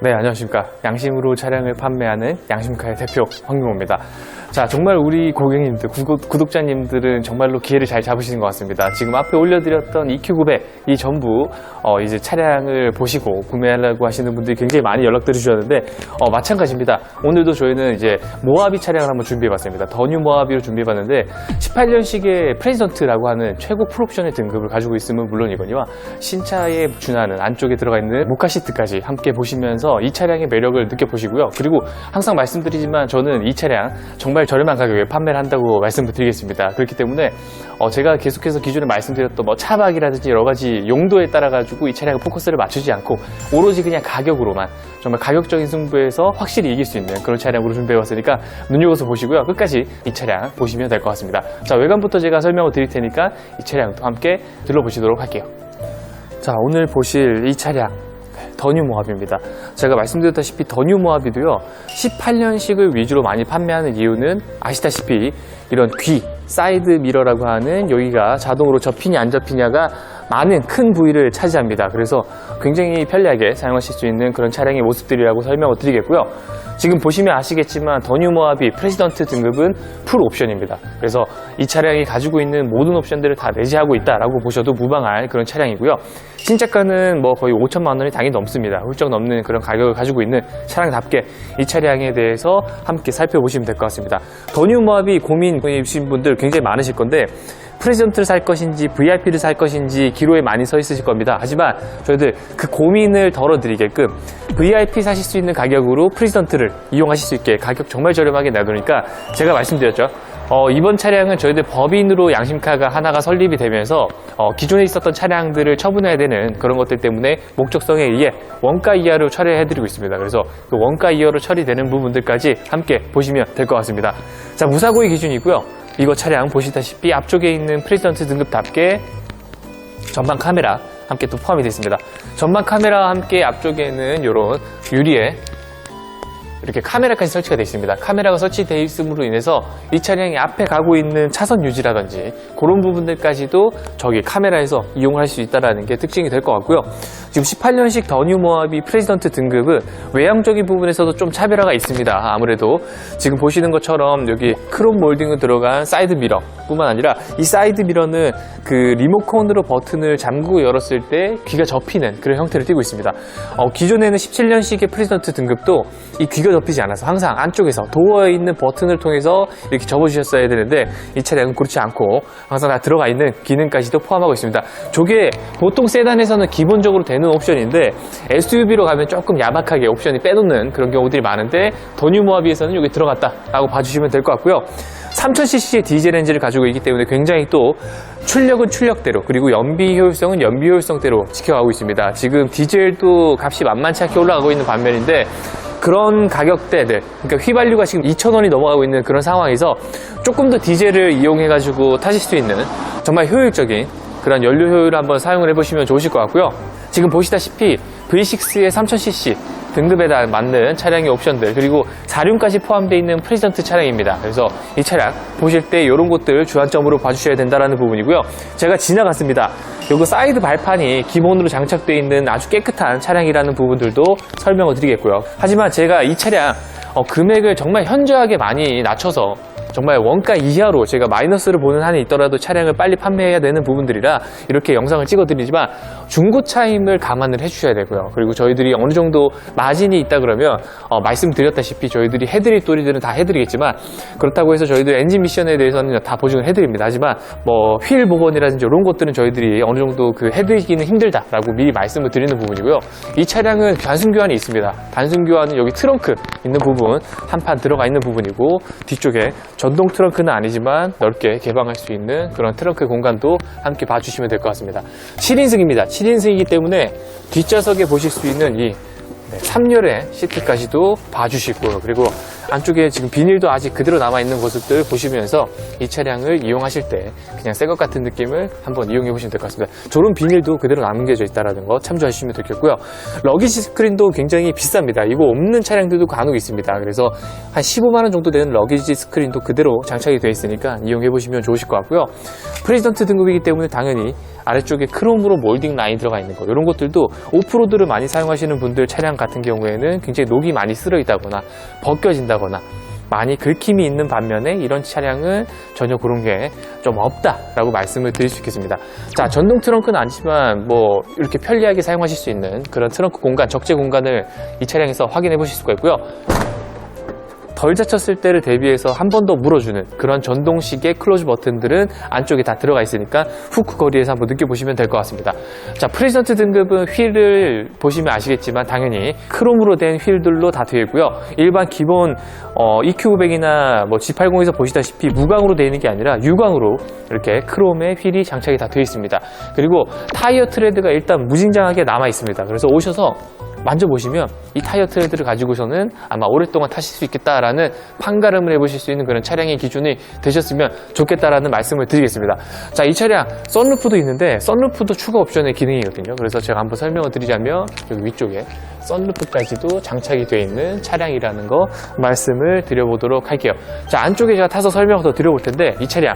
네, 안녕하십니까. 양심으로 차량을 판매하는 양심카의 대표 황경호입니다. 자, 정말 우리 고객님들, 구독자님들은 정말로 기회를 잘 잡으시는 것 같습니다. 지금 앞에 올려드렸던 EQ900 이 전부 이제 차량을 보시고 구매하려고 하시는 분들이 굉장히 많이 연락들을 주셨는데 마찬가지입니다. 오늘도 저희는 이제 모하비 차량을 한번 준비해봤습니다. 더 뉴 모하비로 준비해봤는데 18년식의 프레지던트라고 하는 최고 풀옵션의 등급을 가지고 있음은 물론이거니와 신차에 준하는 안쪽에 들어가 있는 모카 시트까지 함께 보시면서 이 차량의 매력을 느껴보시고요. 그리고 항상 말씀드리지만 저는 이 차량 정말 저렴한 가격에 판매를 한다고 말씀을 드리겠습니다. 그렇기 때문에 제가 계속해서 기존에 말씀드렸던 차박이라든지 여러 가지 용도에 따라 가지고 이 차량의 포커스를 맞추지 않고 오로지 그냥 가격으로만 정말 가격적인 승부에서 확실히 이길 수 있는 그런 차량으로 준비해왔으니까 눈여겨서 보시고요. 끝까지 이 차량 보시면 될 것 같습니다. 자, 외관부터 제가 설명을 드릴 테니까 이 차량도 함께 둘러보시도록 할게요. 자, 오늘 보실 이 차량 더 뉴 모하비입니다. 제가 말씀드렸다시피 더 뉴 모하비도요 18년식을 위주로 많이 판매하는 이유는 아시다시피 이런 귀 사이드 미러라고 하는 여기가 자동으로 접히냐 안 접히냐가 많은 큰 부위를 차지합니다. 그래서 굉장히 편리하게 사용하실 수 있는 그런 차량의 모습들이라고 설명을 드리겠고요. 지금 보시면 아시겠지만 더 뉴 모하비 프레지던트 등급은 풀 옵션입니다. 그래서 이 차량이 가지고 있는 모든 옵션들을 다 내재하고 있다라고 보셔도 무방할 그런 차량이고요. 신차가는 거의 5천만 원이 당연히 넘습니다. 훌쩍 넘는 그런 가격을 가지고 있는 차량답게 이 차량에 대해서 함께 살펴보시면 될 것 같습니다. 더 뉴 모하비 고민이신 분들 굉장히 많으실 건데 프레지던트를 살 것인지 VIP를 살 것인지 기로에 많이 서 있으실 겁니다. 하지만 저희들 그 고민을 덜어드리게끔 VIP 사실 수 있는 가격으로 프레지던트를 이용하실 수 있게 가격 정말 저렴하게 내놓으니까 제가 말씀드렸죠. 이번 차량은 저희들 법인으로 양심카가 하나가 설립이 되면서 기존에 있었던 차량들을 처분해야 되는 그런 것들 때문에 목적성에 의해 원가 이하로 처리해드리고 있습니다. 그래서 그 원가 이하로 처리되는 부분들까지 함께 보시면 될 것 같습니다. 자, 무사고의 기준이고요. 이거 차량 보시다시피 앞쪽에 있는 프레지던트 등급답게 전방 카메라 함께 또 포함이 되어 있습니다. 전방 카메라와 함께 앞쪽에는 이런 유리에 이렇게 카메라까지 설치가 되어 있습니다. 카메라가 설치되어 있음으로 인해서 이 차량이 앞에 가고 있는 차선 유지라든지 그런 부분들까지도 저기 카메라에서 이용을 할 수 있다는 게 특징이 될 것 같고요. 지금 18년식 더 뉴 모하비 프레지던트 등급은 외형적인 부분에서도 좀 차별화가 있습니다. 아무래도 지금 보시는 것처럼 여기 크롬 몰딩으로 들어간 사이드 미러 뿐만 아니라 이 사이드 미러는 그 리모컨으로 버튼을 잠그고 열었을 때 귀가 접히는 그런 형태를 띠고 있습니다. 기존에는 17년식의 프레지던트 등급도 이 귀가 접히지 않아서 항상 안쪽에서 도어에 있는 버튼을 통해서 이렇게 접어주셨어야 되는데 이 차량은 그렇지 않고 항상 다 들어가 있는 기능까지도 포함하고 있습니다. 저게 보통 세단에서는 기본적으로 되는 옵션인데 SUV로 가면 조금 야박하게 옵션이 빼놓는 그런 경우들이 많은데 더 뉴 모하비에서는 여기 들어갔다 라고 봐주시면 될 것 같고요. 3000cc의 디젤 엔진을 가지고 있기 때문에 굉장히 또 출력은 출력대로 그리고 연비 효율성은 연비 효율성대로 지켜가고 있습니다. 지금 디젤도 값이 만만치 않게 올라가고 있는 반면인데 그런 가격대들, 그러니까 휘발유가 지금 2,000원이 넘어가고 있는 그런 상황에서 조금 더 디젤을 이용해가지고 타실 수 있는 정말 효율적인 그런 연료 효율을 한번 사용을 해보시면 좋으실 것 같고요. 지금 보시다시피 V6의 3000cc 등급에 맞는 차량의 옵션들 그리고 4륜까지 포함되어 있는 프레지던트 차량입니다. 그래서 이 차량 보실 때 이런 것들 주안점으로 봐주셔야 된다는 부분이고요. 제가 지나갔습니다. 요거 사이드 발판이 기본으로 장착되어 있는 아주 깨끗한 차량이라는 부분들도 설명을 드리겠고요. 하지만 제가 이 차량 금액을 정말 현저하게 많이 낮춰서 정말 원가 이하로 제가 마이너스를 보는 한이 있더라도 차량을 빨리 판매해야 되는 부분들이라 이렇게 영상을 찍어드리지만 중고차임을 감안을 해주셔야 되고요. 그리고 저희들이 어느 정도 마진이 있다 그러면 말씀드렸다시피 저희들이 해드릴 도리들은 다 해드리겠지만 그렇다고 해서 저희들 엔진 미션에 대해서는 다 보증을 해드립니다. 하지만 휠 복원이라든지 이런 것들은 저희들이 어느 정도 해드리기는 힘들다라고 미리 말씀을 드리는 부분이고요. 이 차량은 단순 교환이 있습니다. 단순 교환은 여기 트렁크 있는 부분 한 판 들어가 있는 부분이고 뒤쪽에 전동 트렁크는 아니지만 넓게 개방할 수 있는 그런 트렁크 공간도 함께 봐주시면 될 것 같습니다. 7인승입니다. 7인승이기 때문에 뒷좌석에 보실 수 있는 이 3열의 시트까지도 봐주시고요. 그리고 안쪽에 지금 비닐도 아직 그대로 남아있는 모습들 보시면서 이 차량을 이용하실 때 그냥 새 것 같은 느낌을 한번 이용해 보시면 될 것 같습니다. 저런 비닐도 그대로 남겨져 있다는 거 참조하시면 되겠고요. 러기지 스크린도 굉장히 비쌉니다. 이거 없는 차량들도 간혹 있습니다. 그래서 한 15만원 정도 되는 러기지 스크린도 그대로 장착이 되어 있으니까 이용해 보시면 좋으실 것 같고요. 프레지던트 등급이기 때문에 당연히 아래쪽에 크롬으로 몰딩 라인 들어가 있는 거 이런 것들도 오프로드를 많이 사용하시는 분들 차량 같은 경우에는 굉장히 녹이 많이 쓸어 있다거나 벗겨진다거나 많이 긁힘이 있는 반면에 이런 차량은 전혀 그런 게 좀 없다라고 말씀을 드릴 수 있겠습니다. 자, 전동 트렁크는 아니지만 뭐 이렇게 편리하게 사용하실 수 있는 그런 트렁크 공간, 적재 공간을 이 차량에서 확인해 보실 수가 있고요. 덜 다쳤을 때를 대비해서 한 번 더 물어주는 그런 전동식의 클로즈 버튼들은 안쪽에 다 들어가 있으니까 후크 거리에서 한번 느껴보시면 될 것 같습니다. 자, 프레지던트 등급은 휠을 보시면 아시겠지만 당연히 크롬으로 된 휠들로 다 되어 있고요. 일반 기본 EQ900이나 뭐 G80에서 보시다시피 무광으로 되어 있는 게 아니라 유광으로 이렇게 크롬의 휠이 장착이 다 되어 있습니다. 그리고 타이어 트레드가 일단 무진장하게 남아 있습니다. 그래서 오셔서 만져보시면 이 타이어 트레드를 가지고서는 아마 오랫동안 타실 수 있겠다라는 판가름을 해보실 수 있는 그런 차량의 기준이 되셨으면 좋겠다라는 말씀을 드리겠습니다. 자, 이 차량 썬루프도 있는데 썬루프도 추가 옵션의 기능이거든요. 그래서 제가 한번 설명을 드리자면 여기 위쪽에 썬루프까지도 장착이 되어 있는 차량이라는 거 말씀을 드려보도록 할게요. 자, 안쪽에 제가 타서 설명을 더 드려볼 텐데 이 차량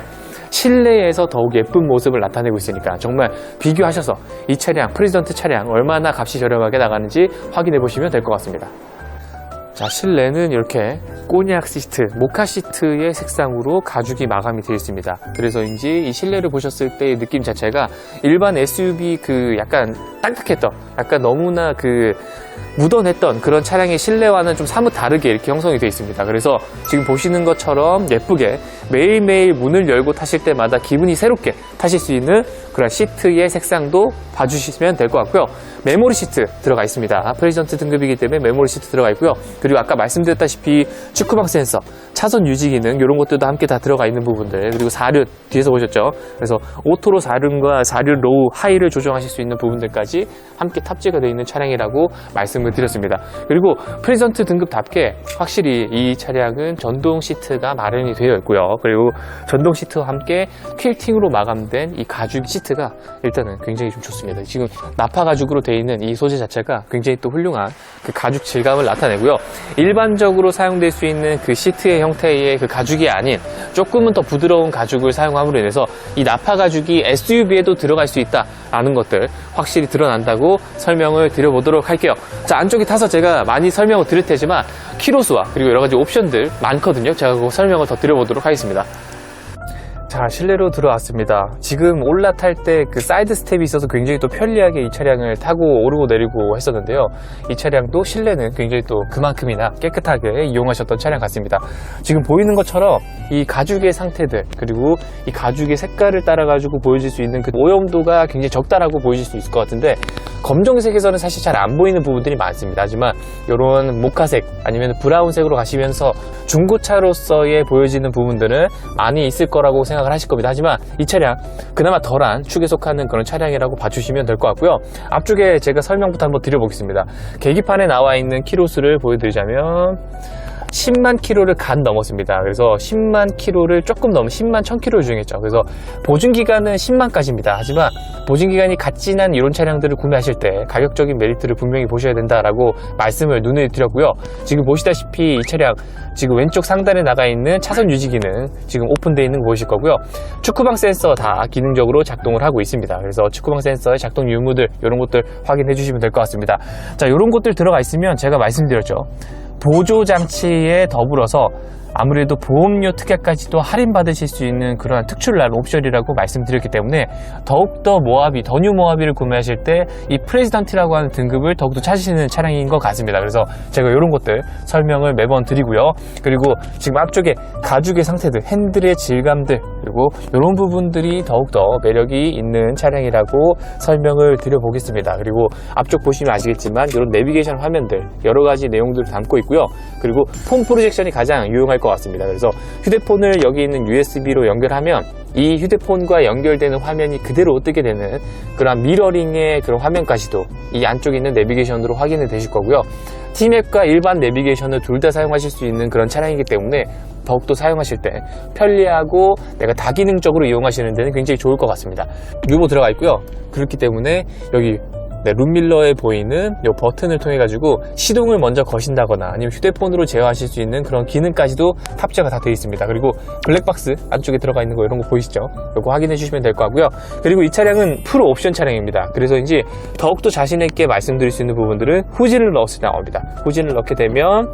실내에서 더욱 예쁜 모습을 나타내고 있으니까 정말 비교하셔서 이 차량, 프레지던트 차량 얼마나 값이 저렴하게 나가는지 확인해 보시면 될 것 같습니다. 자, 실내는 이렇게 꼬냑 시트, 모카 시트의 색상으로 가죽이 마감이 되어 있습니다. 그래서인지 이 실내를 보셨을 때의 느낌 자체가 일반 SUV 그 약간 딱딱했던, 약간 너무나 그 묻어냈던 그런 차량의 실내와는 좀 사뭇 다르게 이렇게 형성이 되어 있습니다. 그래서 지금 보시는 것처럼 예쁘게 매일매일 문을 열고 타실 때마다 기분이 새롭게 타실 수 있는 그런 시트의 색상도 봐주시면 될 것 같고요. 메모리 시트 들어가 있습니다. 프레지던트 등급이기 때문에 메모리 시트 들어가 있고요. 그리고 아까 말씀드렸다시피 축구방 센서, 차선 유지 기능 이런 것들도 함께 다 들어가 있는 부분들, 그리고 사륜 뒤에서 보셨죠? 그래서 오토로 사륜과 사륜 로우, 하이를 조정하실 수 있는 부분들까지 함께 탑재가 되어 있는 차량이라고 말씀을 드렸습니다. 그리고 프레지던트 등급답게 확실히 이 차량은 전동 시트가 마련이 되어 있고요. 그리고 전동 시트와 함께 퀼팅으로 마감된 이 가죽 시트가 일단은 굉장히 좀 좋습니다. 지금 나파 가죽으로 되어 있는 이 소재 자체가 굉장히 또 훌륭한 그 가죽 질감을 나타내고요. 일반적으로 사용될 수 있는 그 시트의 형태의 그 가죽이 아닌 조금은 더 부드러운 가죽을 사용함으로 인해서 이 나파 가죽이 SUV에도 들어갈 수 있다라는 것들 확실히 드러난다고 설명을 드려보도록 할게요. 자, 안쪽에 타서 제가 많이 설명을 드릴 테지만 키로수와 그리고 여러 가지 옵션들 많거든요. 제가 그 설명을 더 드려보도록 하겠습니다. 자, 실내로 들어왔습니다. 지금 올라탈 때 그 사이드 스텝이 있어서 굉장히 또 편리하게 이 차량을 타고 오르고 내리고 했었는데요. 이 차량도 실내는 굉장히 또 그만큼이나 깨끗하게 이용하셨던 차량 같습니다. 지금 보이는 것처럼 이 가죽의 상태들, 그리고 이 가죽의 색깔을 따라 가지고 보여질 수 있는 그 오염도가 굉장히 적다라고 보이실 수 있을 것 같은데, 검정색에서는 사실 잘 안 보이는 부분들이 많습니다. 하지만 이런 모카색 아니면 브라운색으로 가시면서 중고차로서의 보여지는 부분들은 많이 있을 거라고 생각을 하실 겁니다. 하지만 이 차량 그나마 덜한 축에 속하는 그런 차량이라고 봐주시면 될 것 같고요. 앞쪽에 제가 설명부터 한번 드려보겠습니다. 계기판에 나와 있는 키로수를 보여드리자면 10만 킬로를 간 넘었습니다. 그래서 10만 킬로를 조금 넘은 10만 1000킬로를 주행했죠. 그래서 보증기간은 10만까지입니다. 하지만 보증기간이 갓 지난 이런 차량들을 구매하실 때 가격적인 메리트를 분명히 보셔야 된다라고 말씀을 눈에 드렸고요. 지금 보시다시피 이 차량 지금 왼쪽 상단에 나가 있는 차선 유지 기능 지금 오픈되어 있는 거 보실 거고요. 축구방 센서 다 기능적으로 작동을 하고 있습니다. 그래서 축구방 센서의 작동 유무들 이런 것들 확인해 주시면 될 것 같습니다. 자, 이런 것들 들어가 있으면 제가 말씀드렸죠. 보조 장치에 더불어서 아무래도 보험료 특약까지도 할인받으실 수 있는 그런 특출난 옵션이라고 말씀드렸기 때문에 더욱더 모하비, 더 뉴 모하비를 구매하실 때 이 프레지던트라고 하는 등급을 더욱더 찾으시는 차량인 것 같습니다. 그래서 제가 이런 것들 설명을 매번 드리고요. 그리고 지금 앞쪽에 가죽의 상태들, 핸들의 질감들, 그리고 이런 부분들이 더욱더 매력이 있는 차량이라고 설명을 드려보겠습니다. 그리고 앞쪽 보시면 아시겠지만 이런 내비게이션 화면들 여러 가지 내용들을 담고 있고요. 그리고 폰 프로젝션이 가장 유용할 것 같습니다. 그래서 휴대폰을 여기 있는 USB로 연결하면 이 휴대폰과 연결되는 화면이 그대로 뜨게 되는 그런 미러링의 그런 화면까지도 이 안쪽에 있는 내비게이션으로 확인이 되실 거고요. T맵과 일반 내비게이션을 둘 다 사용하실 수 있는 그런 차량이기 때문에 더욱더 사용하실 때 편리하고 내가 다기능적으로 이용하시는 데는 굉장히 좋을 것 같습니다. 유모 들어가 있고요. 그렇기 때문에 여기 네, 룸밀러에 보이는 이 버튼을 통해 가지고 시동을 먼저 거신다거나 아니면 휴대폰으로 제어하실 수 있는 그런 기능까지도 탑재가 다 되어 있습니다. 그리고 블랙박스 안쪽에 들어가 있는 거 이런 거 보이시죠? 이거 확인해 주시면 될 것 같고요. 그리고 이 차량은 프로 옵션 차량입니다. 그래서인지 더욱더 자신 있게 말씀드릴 수 있는 부분들은 후진을 넣었을 때 나옵니다. 후진을 넣게 되면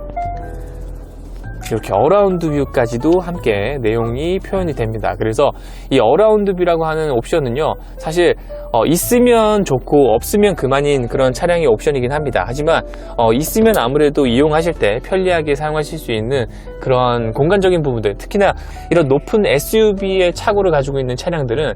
이렇게 어라운드 뷰까지도 함께 내용이 표현이 됩니다. 그래서 이 어라운드 뷰라고 하는 옵션은요, 사실 있으면 좋고 없으면 그만인 그런 차량의 옵션이긴 합니다. 하지만 있으면 아무래도 이용하실 때 편리하게 사용하실 수 있는 그런 공간적인 부분들, 특히나 이런 높은 SUV의 차고를 가지고 있는 차량들은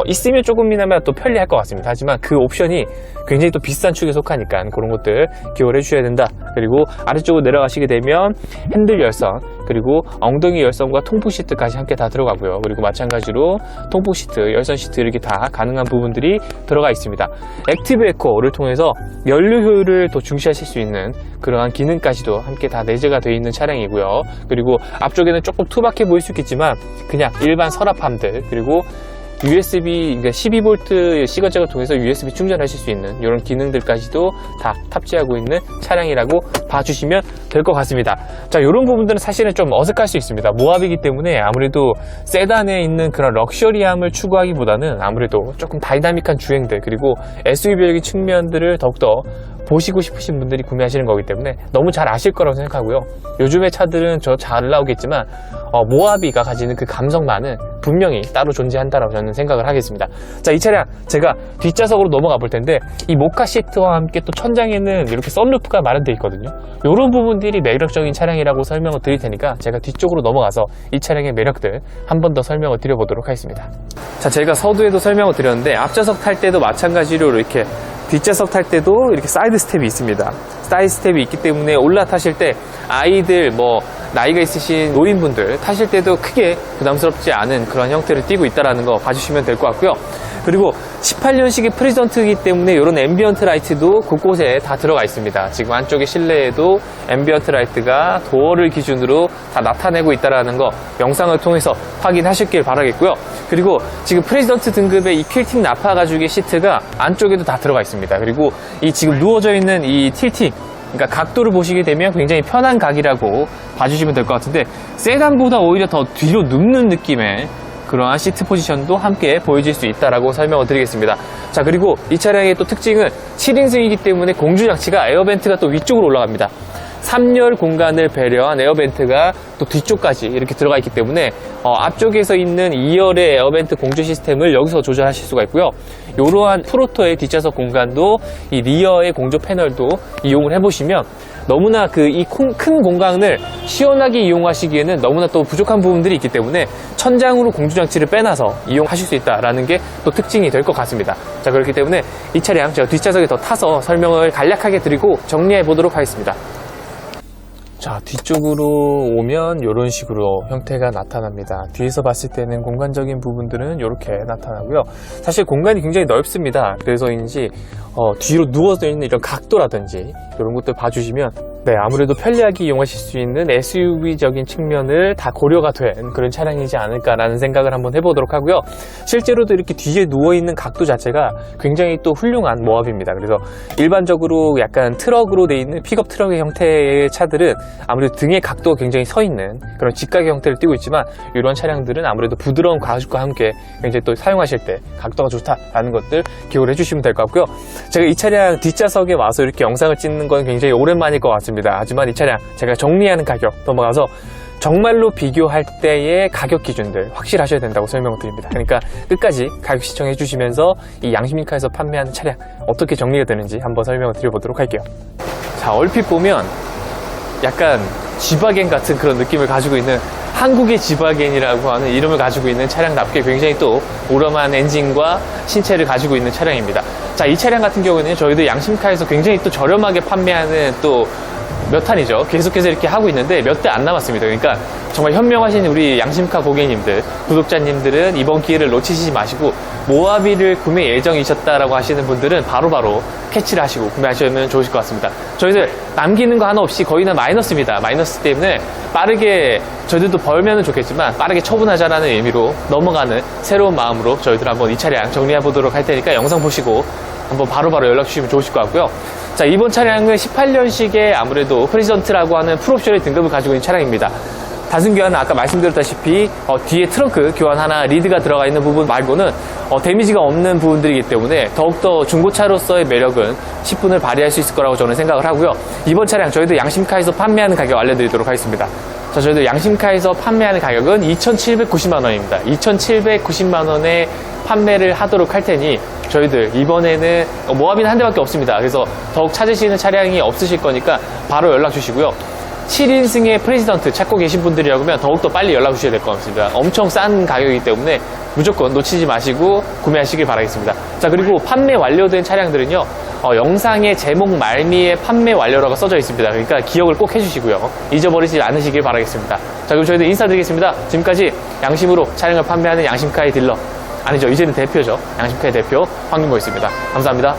있으면 조금이나마 또 편리할 것 같습니다. 하지만 그 옵션이 굉장히 또 비싼 축에 속하니까 그런 것들 기억을 해주셔야 된다. 그리고 아래쪽으로 내려가시게 되면 핸들 열선, 그리고 엉덩이 열선과 통풍 시트까지 함께 다 들어가고요. 그리고 마찬가지로 통풍 시트, 열선 시트 이렇게 다 가능한 부분들이 들어가 있습니다. 액티브 에코를 통해서 연료 효율을 더 중시하실 수 있는 그러한 기능까지도 함께 다 내재가 되어 있는 차량이고요. 그리고 앞쪽에는 조금 투박해 보일 수 있겠지만 그냥 일반 서랍함들, 그리고 USB, 그러니까 12V 시거잭을 통해서 USB 충전하실 수 있는 이런 기능들까지도 다 탑재하고 있는 차량이라고 봐주시면 될 것 같습니다. 자, 이런 부분들은 사실은 좀 어색할 수 있습니다. 모하비이기 때문에 아무래도 세단에 있는 그런 럭셔리함을 추구하기보다는 아무래도 조금 다이나믹한 주행들, 그리고 SUV적인 측면들을 더욱더 보시고 싶으신 분들이 구매하시는 거기 때문에 너무 잘 아실 거라고 생각하고요. 요즘의 차들은 저 잘 나오겠지만 모하비가 가지는 그 감성만은 분명히 따로 존재한다라고 저는 생각을 하겠습니다. 자, 이 차량 제가 뒷좌석으로 넘어가 볼 텐데 이 모카 시트와 함께 또 천장에는 이렇게 썬루프가 마련되어 있거든요. 이런 부분들이 매력적인 차량이라고 설명을 드릴 테니까 제가 뒤쪽으로 넘어가서 이 차량의 매력들 한 번 더 설명을 드려보도록 하겠습니다. 자, 제가 서두에도 설명을 드렸는데 앞좌석 탈 때도 마찬가지로 이렇게 뒷좌석 탈 때도 이렇게 사이드 스텝이 있습니다. 사이드 스텝이 있기 때문에 올라타실 때 아이들, 나이가 있으신 노인분들 타실 때도 크게 부담스럽지 않은 그런 형태를 띠고 있다는 거 봐주시면 될 것 같고요. 그리고 18년식의 프리전트이기 때문에 이런 앰비언트 라이트도 곳곳에 다 들어가 있습니다. 지금 안쪽에 실내에도 앰비언트 라이트가 도어를 기준으로 다 나타내고 있다는 거 영상을 통해서 확인하셨길 바라겠고요. 그리고 지금 프리전트 등급의 이 퀼팅 나파 가죽의 시트가 안쪽에도 다 들어가 있습니다. 그리고 이 지금 누워져 있는 이 틸팅, 그러니까 각도를 보시게 되면 굉장히 편한 각이라고 봐주시면 될 것 같은데 세단보다 오히려 더 뒤로 눕는 느낌의 그러한 시트 포지션도 함께 보여질 수 있다라고 설명을 드리겠습니다. 자, 그리고 이 차량의 또 특징은 7인승이기 때문에 공조 장치가 에어벤트가 또 위쪽으로 올라갑니다. 3열 공간을 배려한 에어벤트가 또 뒤쪽까지 이렇게 들어가 있기 때문에 앞쪽에서 있는 2열의 에어벤트 공조 시스템을 여기서 조절하실 수가 있고요. 이러한 프로토의 뒷좌석 공간도 이 리어의 공조 패널도 이용을 해보시면 너무나 이 큰 공간을 시원하게 이용하시기에는 너무나 또 부족한 부분들이 있기 때문에 천장으로 공조장치를 빼놔서 이용하실 수 있다는 게 또 특징이 될 것 같습니다. 자, 그렇기 때문에 이 차량 제가 뒷좌석에 더 타서 설명을 간략하게 드리고 정리해 보도록 하겠습니다. 자, 뒤쪽으로 오면 이런 식으로 형태가 나타납니다. 뒤에서 봤을 때는 공간적인 부분들은 이렇게 나타나고요. 사실 공간이 굉장히 넓습니다. 그래서인지 뒤로 누워져 있는 이런 각도라든지 이런 것들 봐주시면 아무래도 편리하게 이용하실 수 있는 SUV적인 측면을 다 고려가 된 그런 차량이지 않을까라는 생각을 한번 해보도록 하고요. 실제로도 이렇게 뒤에 누워있는 각도 자체가 굉장히 또 훌륭한 모합입니다. 그래서 일반적으로 약간 트럭으로 되어 있는 픽업 트럭의 형태의 차들은 아무래도 등의 각도가 굉장히 서 있는 그런 직각의 형태를 띠고 있지만 이런 차량들은 아무래도 부드러운 가죽과 함께 굉장히 또 사용하실 때 각도가 좋다라는 것들 기억을 해주시면 될 것 같고요. 제가 이 차량 뒷좌석에 와서 이렇게 영상을 찍는 건 굉장히 오랜만일 것 같습니다. 하지만 이 차량 제가 정리하는 가격 넘어가서 정말로 비교할 때의 가격 기준들 확실하셔야 된다고 설명을 드립니다. 그러니까 끝까지 가격 시청해 주시면서 이 양심인카에서 판매하는 차량 어떻게 정리가 되는지 한번 설명을 드려보도록 할게요. 자, 얼핏 보면 약간 지바겐 같은 그런 느낌을 가지고 있는 한국의 지바겐이라고 하는 이름을 가지고 있는 차량답게 굉장히 또 우람한 엔진과 신체를 가지고 있는 차량입니다. 자, 이 차량 같은 경우는 저희도 양심카에서 굉장히 또 저렴하게 판매하는 또 몇 탄이죠. 계속해서 이렇게 하고 있는데 몇 대 안 남았습니다. 그러니까 정말 현명하신 우리 양심카 고객님들, 구독자님들은 이번 기회를 놓치시지 마시고 모하비를 구매 예정이셨다라고 하시는 분들은 바로바로 캐치를 하시고 구매하시면 좋으실 것 같습니다. 저희들 남기는 거 하나 없이 거의 다 마이너스입니다. 마이너스 때문에 빠르게 저희들도 벌면 좋겠지만 빠르게 처분하자라는 의미로 넘어가는 새로운 마음으로 저희들 한번 이 차량 정리해 보도록 할 테니까 영상 보시고 한번 바로바로 연락 주시면 좋으실 것 같고요. 자, 이번 차량은 18년식의 아무래도 프레지던트라고 하는 풀옵션의 등급을 가지고 있는 차량입니다. 단순 교환은 아까 말씀드렸다시피 뒤에 트렁크 교환 하나 리드가 들어가 있는 부분 말고는 데미지가 없는 부분들이기 때문에 더욱더 중고차로서의 매력은 10분을 발휘할 수 있을 거라고 저는 생각을 하고요. 이번 차량 저희도 양심카에서 판매하는 가격 알려드리도록 하겠습니다. 자, 저희도 양심카에서 판매하는 가격은 2,790만 원입니다. 2,790만 원에 판매를 하도록 할 테니 저희들 이번에는 모하비는 한 대밖에 없습니다. 그래서 더욱 찾으시는 차량이 없으실 거니까 바로 연락 주시고요. 7인승의 프레지던트 찾고 계신 분들이라면 더욱더 빨리 연락 주셔야 될 것 같습니다. 엄청 싼 가격이기 때문에 무조건 놓치지 마시고 구매하시길 바라겠습니다. 자, 그리고 판매 완료된 차량들은요, 영상의 제목 말미에 판매 완료라고 써져 있습니다. 그러니까 기억을 꼭 해주시고요. 잊어버리지 않으시길 바라겠습니다. 자, 그럼 저희도 인사드리겠습니다. 지금까지 양심으로 차량을 판매하는 양심카의 딜러, 아니죠, 이제는 대표죠. 양심카의 대표 황윤모였습니다. 감사합니다.